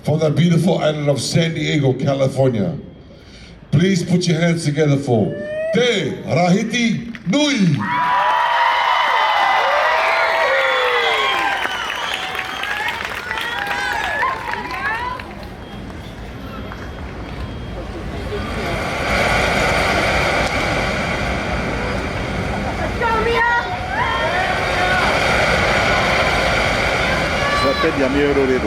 from the beautiful island of San Diego, California. Please put your hands together for Te Rahiti Nui. Dia Mia Fely.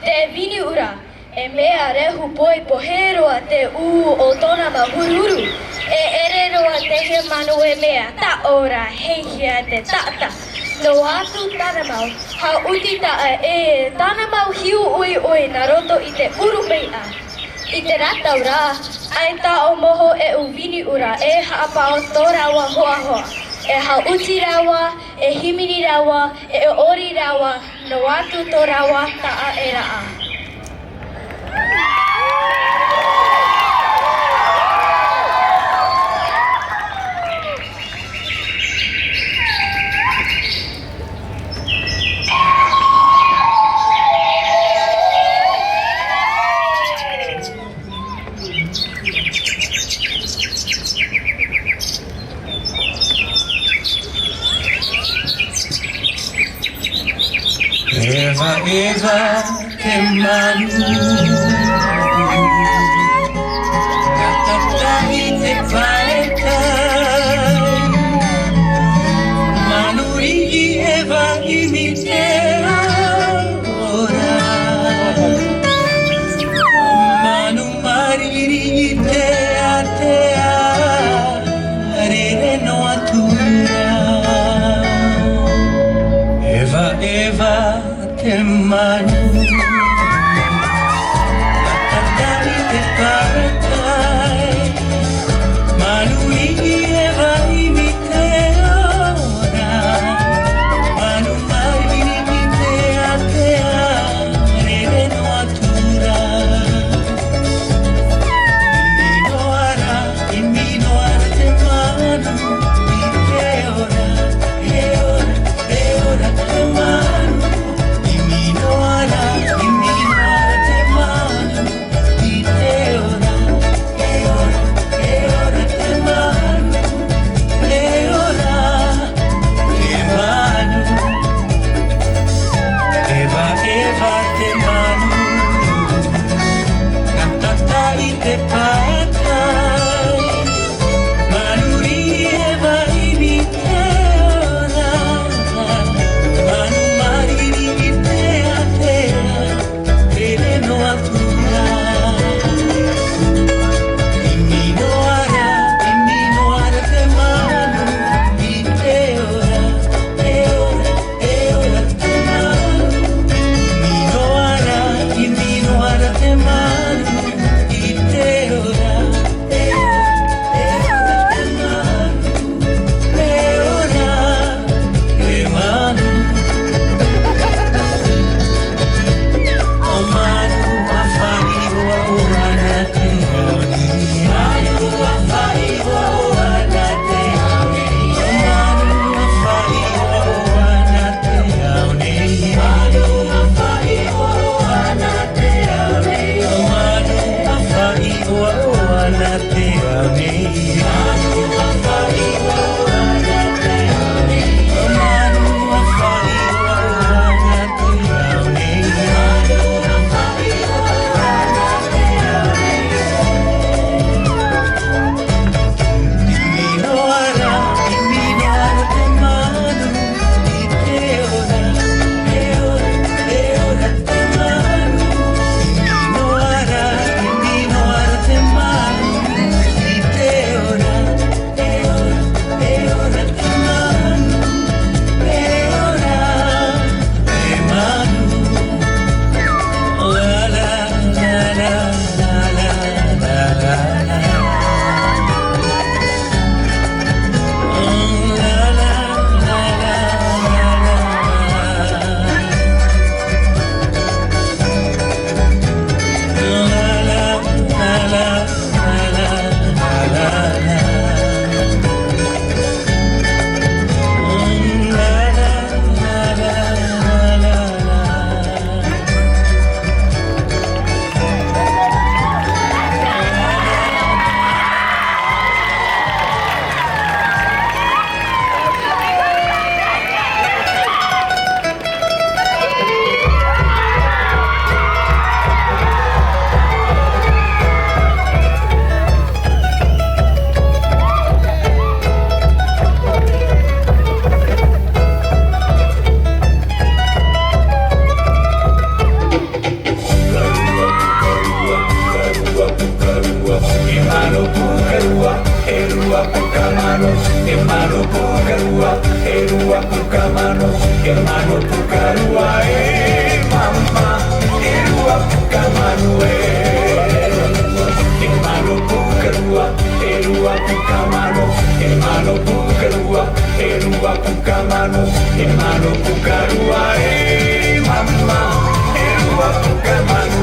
Te vini ura, e mea rehu poi poheroa te o tona mahururu. E ereroa te he manu e mea, ta ora heihia te tata. No atu tanamau, ha uti taa e tanamau hiu ui na roto i te uru meia. I te rata ura, ai ta o moho e u vini ura, e haapao tō rawa hoa hoa. E ha uti rawa, e himini rawa, e ori rawa, no atu tō rawa taa e raa. Heva te Manu, Tahiti E Manuri'i Heva Minabe ora, Manu mariri te rere no atura. Heva te Manu, Tahiti E Manuri'i Heva Minabe ora, Manu mariri te rere no atura. Imino ara te Manu, ora te Manu. Imino ara mano Pukarua e mama e rua puka manu e mano Pukarua e rua puka mano e mano Pukarua e rua puka mano e mano Pukarua e mama e rua puka manu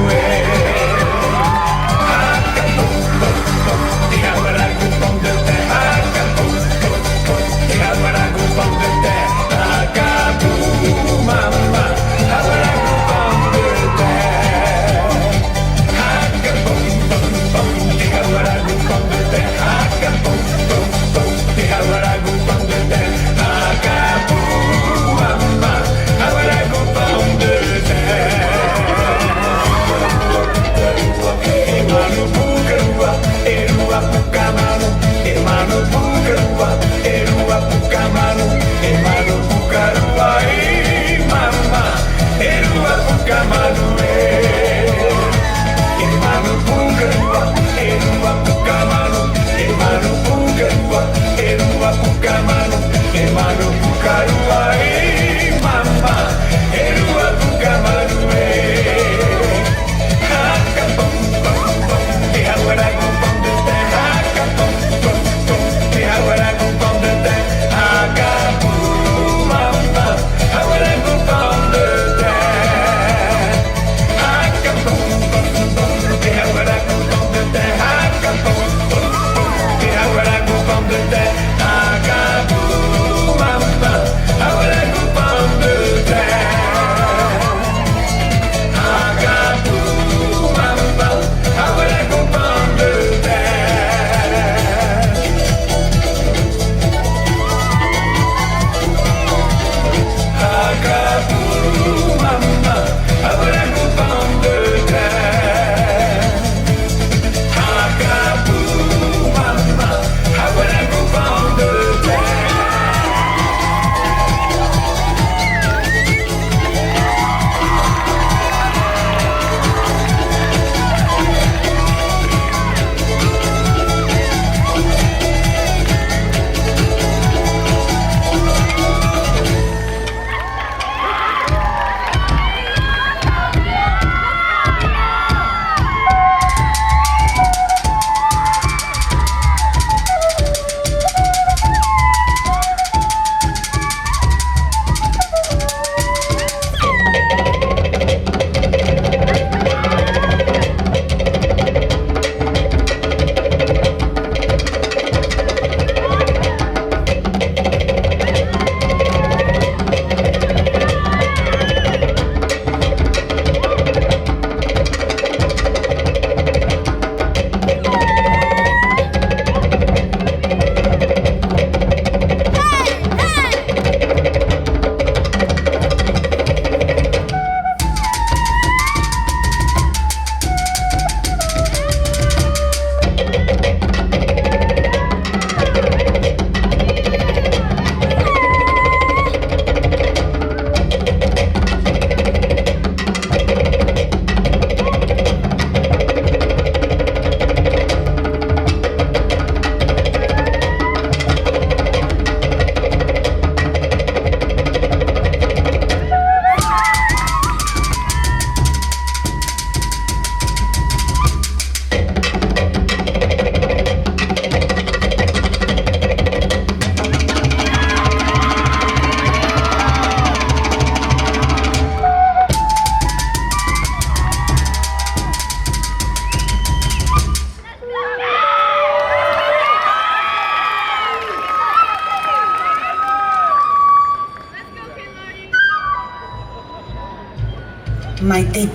Mai te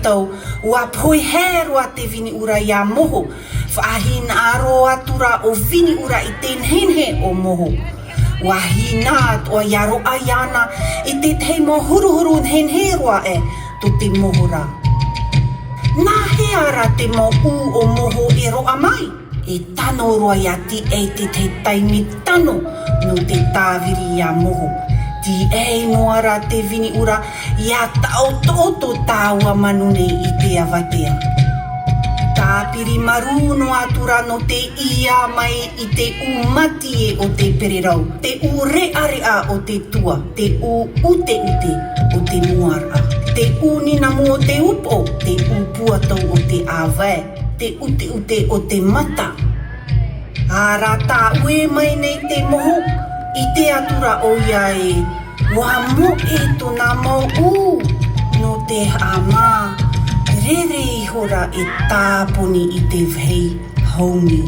tau, ua poi herua te vini ura ia moho, whaahina aro atura o vini ura i te nhenhe o moho. Ua hina o iaro aiana i te te mo huruhuru nhenhe roa e to te mohora. Nā he ara te mo u o moho e roa mai, e tano roa ia ti e te taimi tano no te tāwiri ia moho. Ti e noara te vini ura ia tau toto tāua manune i te awaitea. Tā Tāpiri maru no atura no te ia mai I te umati e o te pererau. Te u rea o te tua. Te u ute o te muara. Te u nina mo o te upo. Te u puatau o te awae. Te ute o te mata. Ara tā ue mai nei te moho. I te atura o ia e. Wa mo e tona mau u. No te ama. Rere I hora e tāponi I te vhei haumi.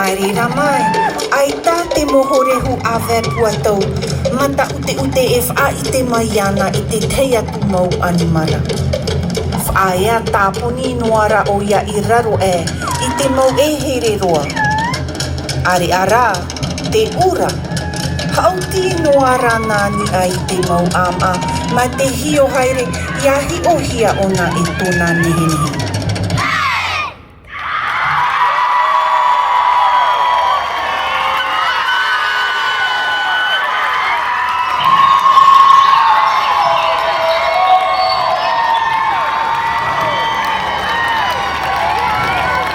Airira mai, ai tā te moho rehu awe puatou, mata ute e wha i te maiana i te teia tu mau animara. Whaia tāpuni noara o ia i raro e, i te mau e here roa. Are ara, te ura. Hauti noara nani ai te mau ama, ma te hio haere, iahi o hia ona e tōna nehenehe.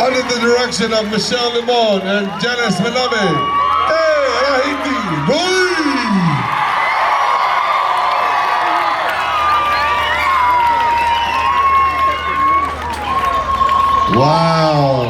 Under the direction of Michelle Limon and Janice Minabe. Hey, Rahiti Nui! Wow!